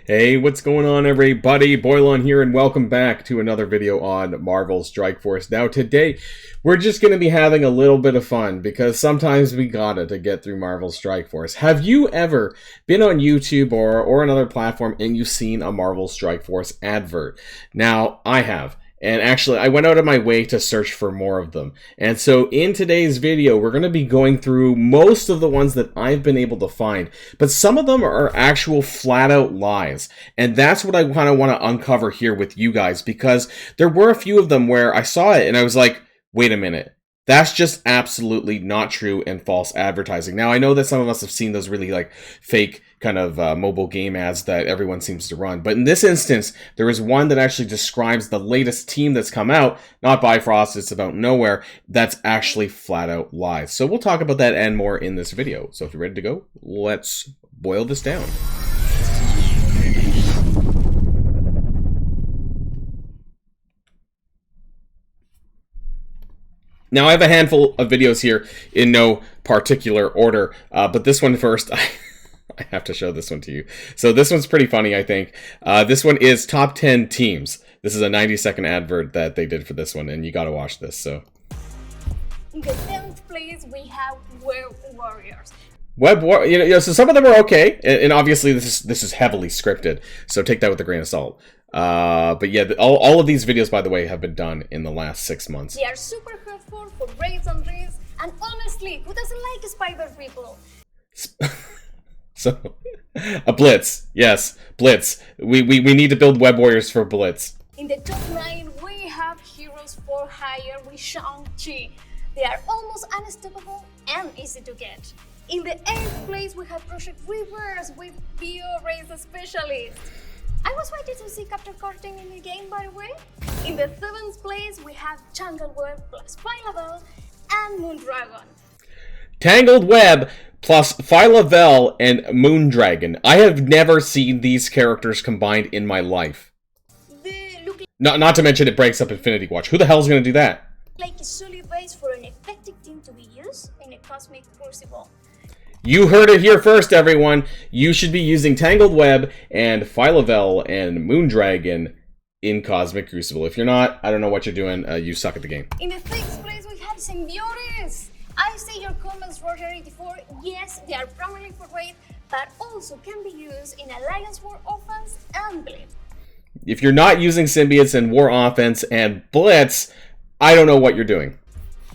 Hey, what's going on, everybody? Boilon here, and welcome back to another video on Marvel Strike Force. Now, today, we're just going to be having a little bit of fun, because sometimes we gotta to get through Marvel Strike Force. Have you ever been on YouTube or another platform and you've seen a Marvel Strike Force advert? Now, I have. And actually, I went out of my way to search for more of them. And so in today's video, we're going to be going through most of the ones that I've been able to find. But some of them are actual flat-out lies. And that's what I kind of want to uncover here with you guys. Because there were a few of them where I saw it and I was like, wait a minute. That's just absolutely not true and false advertising. Now, I know that some of us have seen those really like fake kind of mobile game ads that everyone seems to run. But in this instance, there is one that actually describes the latest team that's come out, not Bifrost, it's about Nowhere, that's actually flat out lies. So we'll talk about that and more in this video. So if you're ready to go, let's boil this down. Now, I have a handful of videos here in no particular order, but this one first, I have to show this one to you. So this one's pretty funny, I think. This one is top 10 teams. This is a 90-second advert that they did for this one, and you gotta watch this, so. In the 10th place, we have Web Warriors. So some of them are okay, and obviously this is heavily scripted, so take that with a grain of salt. But yeah, all of these videos, by the way, have been done in the last 6 months. They are super helpful for raids and raids, and honestly, who doesn't like spider people? So, a Blitz, yes, Blitz. We need to build Web Warriors for Blitz. In the top 9, we have Heroes for Hire with Shang-Chi. They are almost unstoppable and easy to get. In the 8th place, we have Project Reverse with Bio Race Specialist. I was waiting to see Captain Carting in the game, by the way. In the 7th place, we have Tangled Web plus Phyla-Vell and Moondragon. Tangled Web plus Phyla-Vell and Moondragon. I have never seen these characters combined in my life. Not to mention it breaks up Infinity Watch. Who the hell is going to do that? Like a solid base for an effective team to be used in a Cosmic Crucible. You heard it here first, everyone. You should be using Tangled Web and Phyla-Vell and Moondragon in Cosmic Crucible. If you're not, I don't know what you're doing. You suck at the game. In the 6th place, we have Symbiotes. I see your comments, Roger84. Yes, they are primarily for raid, but also can be used in Alliance War Offense and Blitz. If you're not using Symbiotes in War Offense and Blitz, I don't know what you're doing.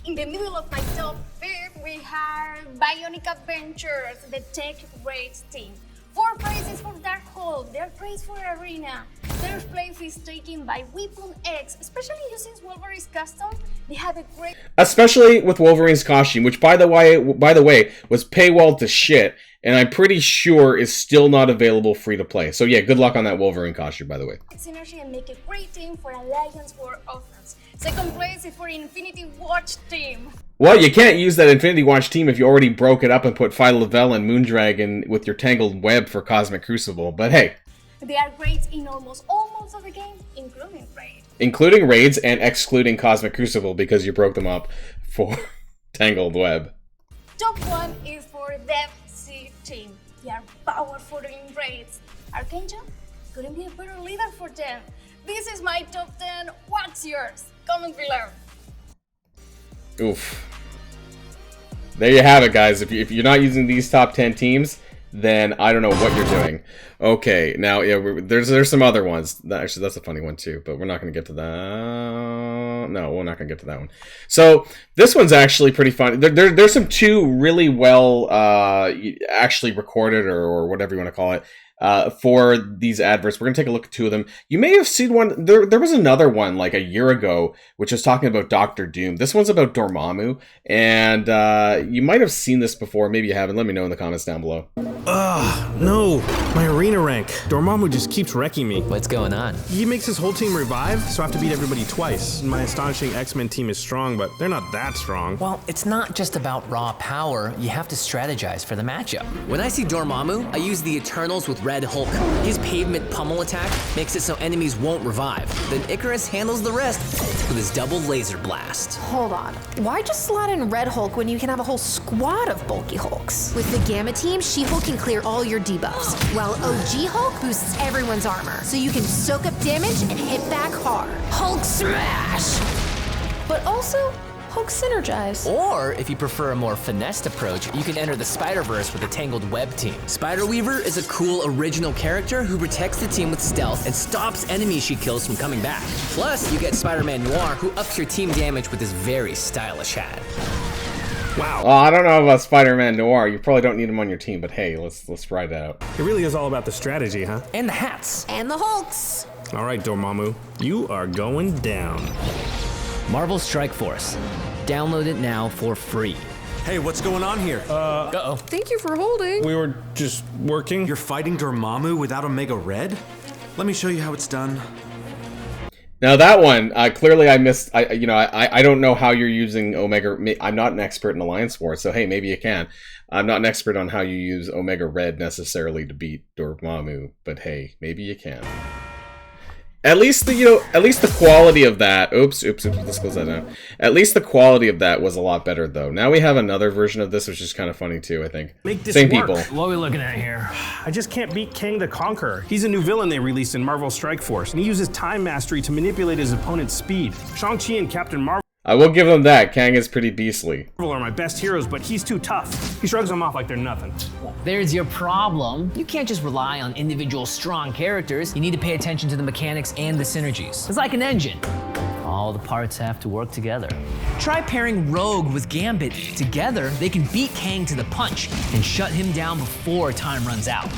In the middle of my top 5, we have Bionic Adventures, the tech raids team. 4th place is for Darkhold, 3rd place for Arena. 3rd place is taken by Weapon X, especially using Wolverine's custom. They have a great... Especially with Wolverine's costume, which by the way was paywalled to shit, and I'm pretty sure is still not available free to play. So yeah, good luck on that Wolverine costume, by the way. Synergy and make a great team for Alliance War Offense. 2nd place is for Infinity Watch team. Well, you can't use that Infinity Watch team if you already broke it up and put Phyla-Vell and Moondragon with your Tangled Web for Cosmic Crucible, but hey. They are great in almost all modes of the game, including raids. Including raids and excluding Cosmic Crucible because you broke them up for Tangled Web. Top 1 is for Death Sea team. They are powerful in raids. Archangel couldn't be a better leader for them. This is my top 10. What's yours? Comment below. Oof. There you have it, guys. If you're not using these top 10 teams, then I don't know what you're doing. Okay, now yeah, there's some other ones. Actually, that's a funny one too, but we're not going to get to that. No, we're not going to get to that one. So this one's actually pretty funny. There's some two really well actually recorded or whatever you want to call it. For these adverts. We're going to take a look at two of them. You may have seen one. There was another one like a year ago, which was talking about Doctor Doom. This one's about Dormammu, and you might have seen this before. Maybe you haven't. Let me know in the comments down below. Ugh, no. My arena rank. Dormammu just keeps wrecking me. What's going on? He makes his whole team revive, so I have to beat everybody twice. My astonishing X-Men team is strong, but they're not that strong. Well, it's not just about raw power. You have to strategize for the matchup. When I see Dormammu, I use the Eternals with Red Hulk. His pavement pummel attack makes it so enemies won't revive. Then Icarus handles the rest with his double laser blast. Hold on. Why just slot in Red Hulk when you can have a whole squad of bulky Hulks? With the Gamma team, She-Hulk can clear all your debuffs, while while OG Hulk boosts everyone's armor, so you can soak up damage and hit back hard. Hulk smash! But also, Hulk synergize. Or, if you prefer a more finessed approach, you can enter the Spider-Verse with the Tangled Web team. Spider-Weaver is a cool original character who protects the team with stealth and stops enemies she kills from coming back. Plus, you get Spider-Man Noir, who ups your team damage with his very stylish hat. Wow. Well, I don't know about Spider-Man Noir. You probably don't need him on your team, but hey, let's try it out. It really is all about the strategy, huh? And the hats. And the Hulks. All right, Dormammu, you are going down. Marvel Strike Force. Download it now for free. Hey, what's going on here? Uh-oh. Thank you for holding. We were just working. You're fighting Dormammu without Omega Red? Let me show you how it's done. Now that one, clearly I missed. I don't know how you're using Omega. I'm not an expert in Alliance Wars, so hey, maybe you can. I'm not an expert on how you use Omega Red necessarily to beat Dormammu, but hey, maybe you can. At least the quality of that. Oops. This goes that down. At least the quality of that was a lot better, though. Now we have another version of this, which is kind of funny too. I think. Make this Same work. people. What are we looking at here? I just can't beat Kang the Conqueror. He's a new villain they released in Marvel Strike Force, and he uses time mastery to manipulate his opponent's speed. Shang-Chi and Captain Marvel I will give them that. Kang is pretty beastly. are my best heroes, but he's too tough. He shrugs them off like they're nothing. There's your problem. You can't just rely on individual strong characters. You need to pay attention to the mechanics and the synergies. It's like an engine. All the parts have to work together. Try pairing Rogue with Gambit. Together, they can beat Kang to the punch and shut him down before time runs out.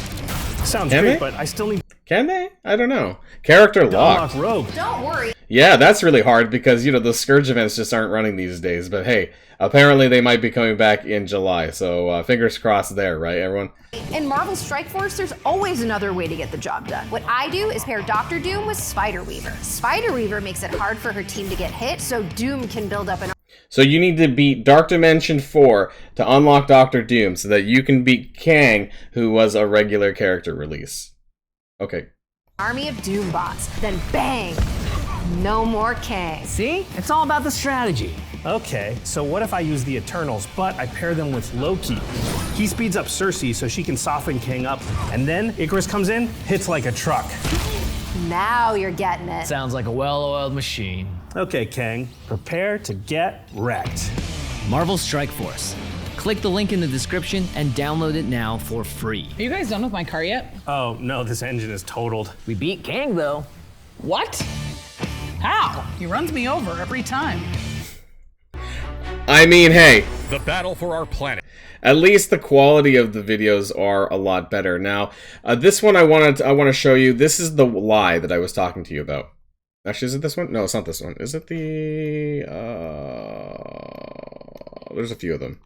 Sounds Can great, they? but I still need Can they? I don't know. Character to locked. unlock Rogue. Don't worry. Yeah, that's really hard because, the Scourge events just aren't running these days. But hey, apparently they might be coming back in July. So fingers crossed there, right, everyone? In Marvel Strike Force, there's always another way to get the job done. What I do is pair Doctor Doom with Spider-Weaver. Spider-Weaver makes it hard for her team to get hit, so Doom can build up an So you need to beat Dark Dimension 4 to unlock Doctor Doom so that you can beat Kang, who was a regular character release. Okay. army of Doom bots. Then bang! No more Kang. See? It's all about the strategy. Okay, so what if I use the Eternals, but I pair them with Loki? He speeds up Cersei so she can soften Kang up, and then Icarus comes in, hits like a truck. Now you're getting it. Sounds like a well-oiled machine. Okay, Kang, prepare to get wrecked. Marvel Strike Force. Click the link in the description and download it now for free. Are you guys done with my car yet? Oh no, this engine is totaled. We beat Kang, though. What? How? He runs me over every time. I mean, hey, The battle for our planet. at least the quality of the videos are a lot better. Now, this one I want to show you. This is the lie that I was talking to you about. Actually, is it this one? No, it's not this one. Is it the... there's a few of them.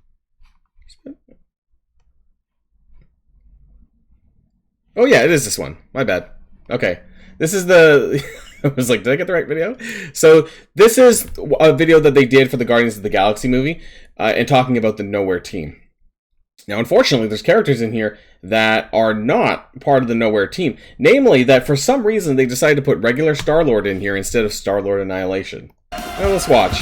Oh yeah, it is this one. My bad. Okay. This is the... I was like, did I get the right video? So this is a video that they did for the Guardians of the Galaxy movie and talking about the Nowhere team. Now, unfortunately, there's characters in here that are not part of the Nowhere team. Namely, that for some reason they decided to put regular Star-Lord in here instead of Star-Lord Annihilation. Now, let's watch.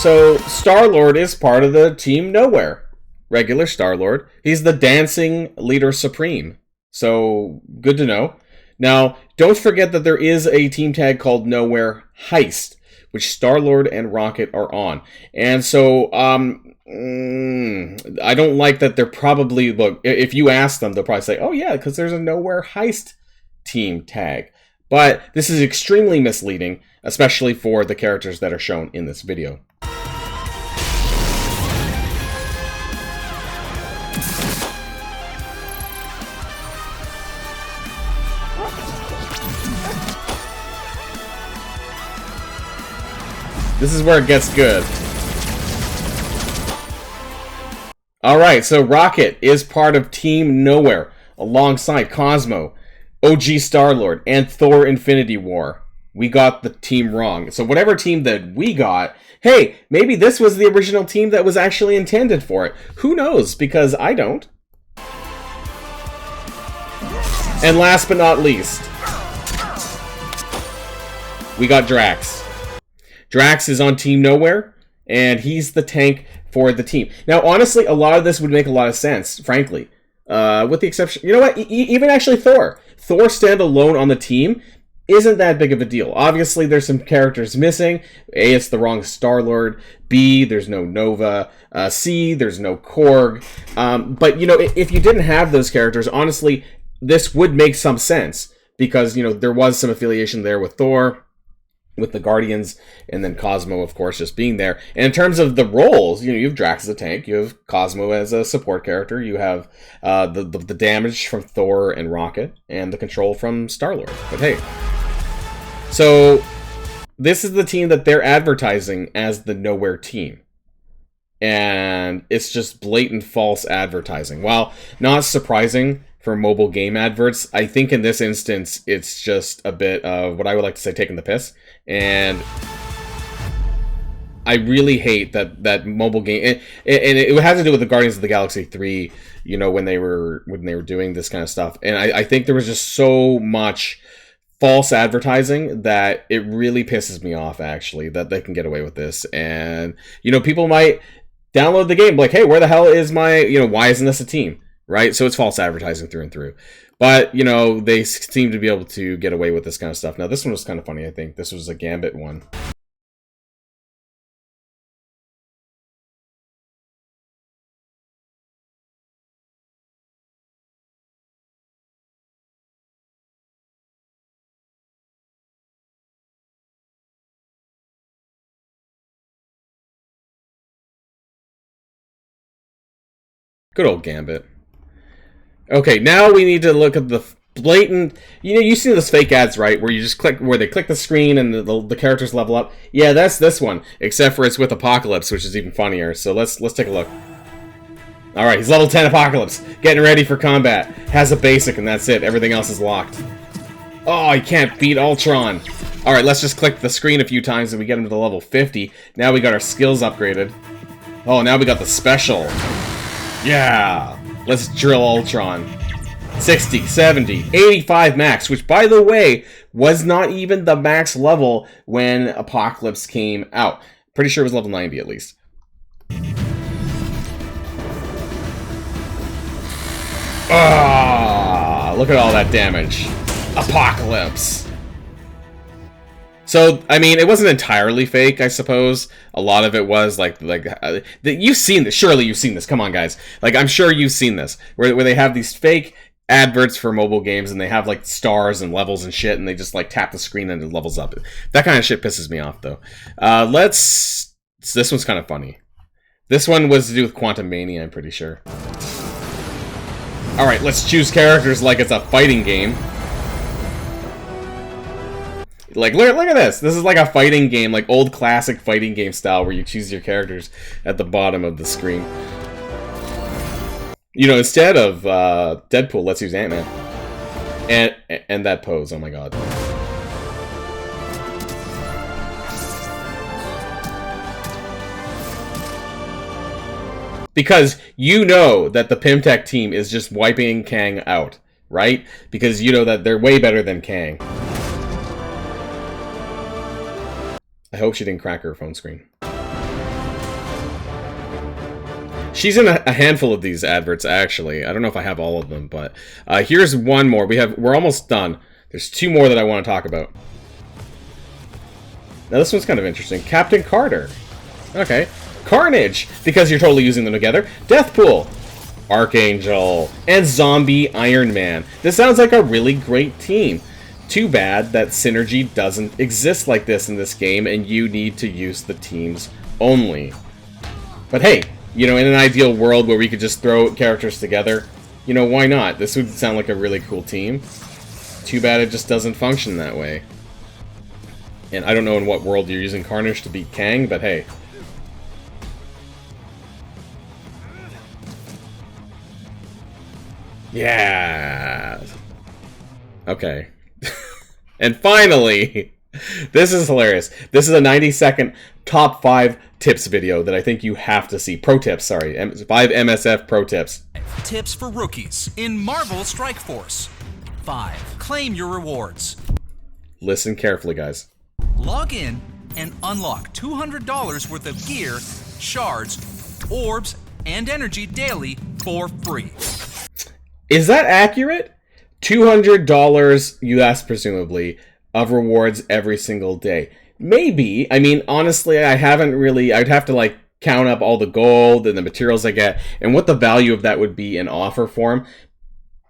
So, Star-Lord is part of the Team Nowhere. Regular Star-Lord. He's the dancing leader supreme. So, good to know. Now, don't forget that there is a team tag called Nowhere Heist, which Star-Lord and Rocket are on. And so, I don't like that they're probably, look, if you ask them, they'll probably say, oh yeah, because there's a Nowhere Heist team tag. But this is extremely misleading, especially for the characters that are shown in this video. This is where it gets good. Alright, so Rocket is part of Team Nowhere, alongside Cosmo, OG Star-Lord, and Thor Infinity War. We got the team wrong. So whatever team that we got, hey, maybe this was the original team that was actually intended for it. Who knows? Because I don't. And last but not least, we got Drax. Drax is on Team Nowhere, and he's the tank for the team. Now, honestly, a lot of this would make a lot of sense, frankly. With the exception, you know what? Even actually Thor. Thor standalone on the team isn't that big of a deal. Obviously, there's some characters missing. A, it's the wrong Star-Lord. B, there's no Nova. C, there's no Korg. But, you know, if you didn't have those characters, honestly, this would make some sense. Because, you know, there was some affiliation there with Thor, with the Guardians, and then Cosmo, of course, just being there. And in terms of the roles, you know, you have Drax as a tank, you have Cosmo as a support character, you have the damage from Thor and Rocket, and the control from Star-Lord. But hey, so this is the team that they're advertising as the Nowhere team. And it's just blatant false advertising. While not surprising for mobile game adverts, I think in this instance, it's just a bit of what I would like to say taking the piss. And I really hate that mobile game, and it has to do with the Guardians of the Galaxy 3, you know, when they were doing this kind of stuff. And I think there was just so much false advertising that it really pisses me off, actually, that they can get away with this. And, you know, people might download the game like, hey, where the hell is my, you know, why isn't this a team? Right? So it's false advertising through and through. But, you know, they seem to be able to get away with this kind of stuff. Now, this one was kind of funny, I think. This was a Gambit one. Good old Gambit. Okay, now we need to look at the blatant... You know, you see this fake ads, right? Where you just click... Where they click the screen and the characters level up. Yeah, that's this one. Except for it's with Apocalypse, which is even funnier. So let's take a look. Alright, he's level 10 Apocalypse. Getting ready for combat. Has a basic and that's it. Everything else is locked. Oh, he can't beat Ultron. Alright, let's just click the screen a few times and we get him to the level 50. Now we got our skills upgraded. Oh, now we got the special. Yeah! Let's drill Ultron. 60, 70, 85 max, which, by the way, was not even the max level when Apocalypse came out. Pretty sure it was level 90, at least. Ah! Look at all that damage. Apocalypse! So, I mean, it wasn't entirely fake, I suppose. A lot of it was, you've seen this. Surely you've seen this. Come on, guys. Like, I'm sure you've seen this. Where they have these fake adverts for mobile games, and they have, like, stars and levels and shit, and they just, like, tap the screen and it levels up. That kind of shit pisses me off, though. This one's kind of funny. This one was to do with Quantum Mania, I'm pretty sure. Alright, let's choose characters like it's a fighting game. Like, look at this. This is like a fighting game, like old classic fighting game style where you choose your characters at the bottom of the screen. You know, instead of Deadpool, let's use Ant-Man. And that pose, oh my god. Because you know that the Pimtech team is just wiping Kang out, right? Because you know that they're way better than Kang. I hope she didn't crack her phone screen. She's in a handful of these adverts, actually. I don't know if I have all of them, but here's one more. We're almost done. There's two more that I want to talk about. Now this one's kind of interesting. Captain Carter. Okay. Carnage, because you're totally using them together. Deathpool. Archangel. And Zombie Iron Man. This sounds like a really great team. Too bad that synergy doesn't exist like this in this game, and you need to use the teams only. But hey, you know, in an ideal world where we could just throw characters together, you know, why not? This would sound like a really cool team. Too bad it just doesn't function that way. And I don't know in what world you're using Carnage to beat Kang, but hey. Yeah. Okay. And finally, this is hilarious. This is a 90-second top 5 tips video that I think you have to see. Pro tips, sorry. 5 MSF pro tips. Tips for rookies in Marvel Strike Force. 5. Claim your rewards. Listen carefully, guys. Log in and unlock $200 worth of gear, shards, orbs, and energy daily for free. Is that accurate? $200 US, presumably, of rewards every single day. Maybe. I mean, honestly, I haven't really... I'd have to, like, count up all the gold and the materials I get and what the value of that would be in offer form.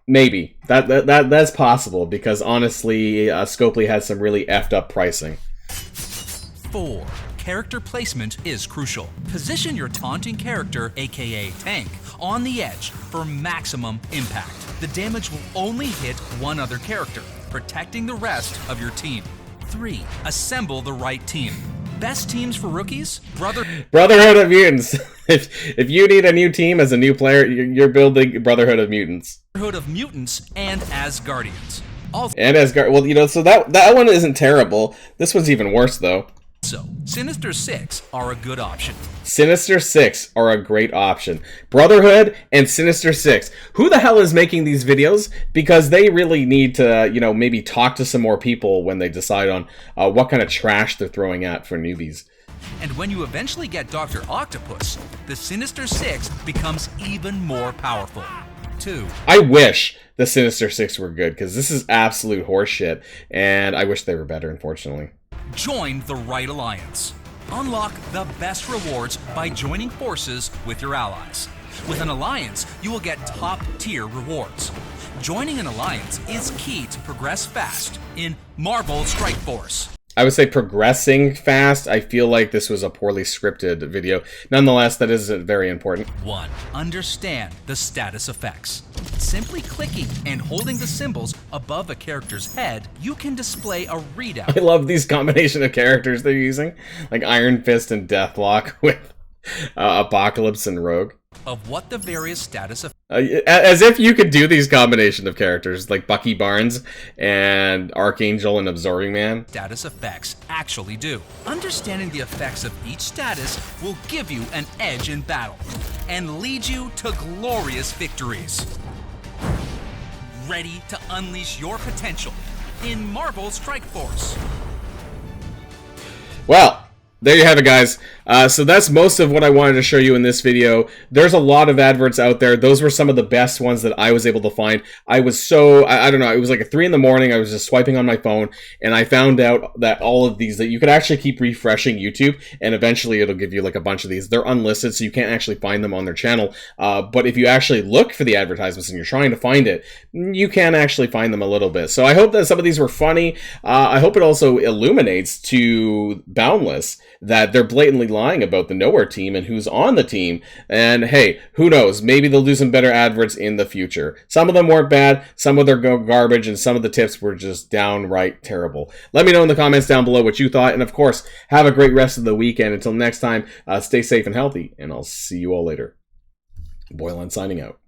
Maybe. That's possible, because, honestly, Scopely has some really effed up pricing. 4. Character placement is crucial. Position your taunting character, aka tank, on the edge for maximum impact. The damage will only hit one other character, protecting the rest of your team. 3. Assemble the right team. Best teams for rookies? Brotherhood of Mutants. If you need a new team as a new player, you're building Brotherhood of Mutants. Brotherhood of Mutants and Asgardians. And Asgard. Well, you know, so that one isn't terrible. This one's even worse, though. So, Sinister Six are a good option. Sinister Six are a great option. Brotherhood and Sinister Six. Who the hell is making these videos? Because they really need to, you know, maybe talk to some more people when they decide on what kind of trash they're throwing out for newbies. And when you eventually get Dr. Octopus, the Sinister Six becomes even more powerful. 2. I wish the Sinister Six were good, because this is absolute horseshit, and I wish they were better, unfortunately. Join the right alliance. Unlock the best rewards by joining forces with your allies. With an alliance, you will get top-tier rewards. Joining an alliance is key to progress fast in Marvel Strike Force. I would say progressing fast. I feel like this was a poorly scripted video. Nonetheless, that is very important. 1. Understand the status effects. Simply clicking and holding the symbols above a character's head, you can display a readout. I love these combination of characters they're using. Like Iron Fist and Deathlock with Apocalypse and Rogue. Of what the various status effects. As if you could do these combination of characters, like Bucky Barnes and Archangel and Absorbing Man. Status effects actually do. Understanding the effects of each status will give you an edge in battle and lead you to glorious victories. Ready to unleash your potential in Marvel Strike Force. Well, there you have it, guys. So that's most of what I wanted to show you in this video. There's a lot of adverts out there. Those were some of the best ones that I was able to find. I was so, I don't know, it was like 3 in the morning. I was just swiping on my phone, and I found out that all of these, that you could actually keep refreshing YouTube, and eventually it'll give you like a bunch of these. They're unlisted, so you can't actually find them on their channel. But if you actually look for the advertisements and you're trying to find it, you can actually find them a little bit. So I hope that some of these were funny. I hope it also illuminates to Boundless that they're blatantly lying about the Nowhere team and who's on the team. And hey, who knows? Maybe they'll do some better adverts in the future. Some of them weren't bad, some of them are garbage, and some of the tips were just downright terrible. Let me know in the comments down below what you thought, and of course, have a great rest of the weekend. Until next time, stay safe and healthy, and I'll see you all later. Boilon signing out.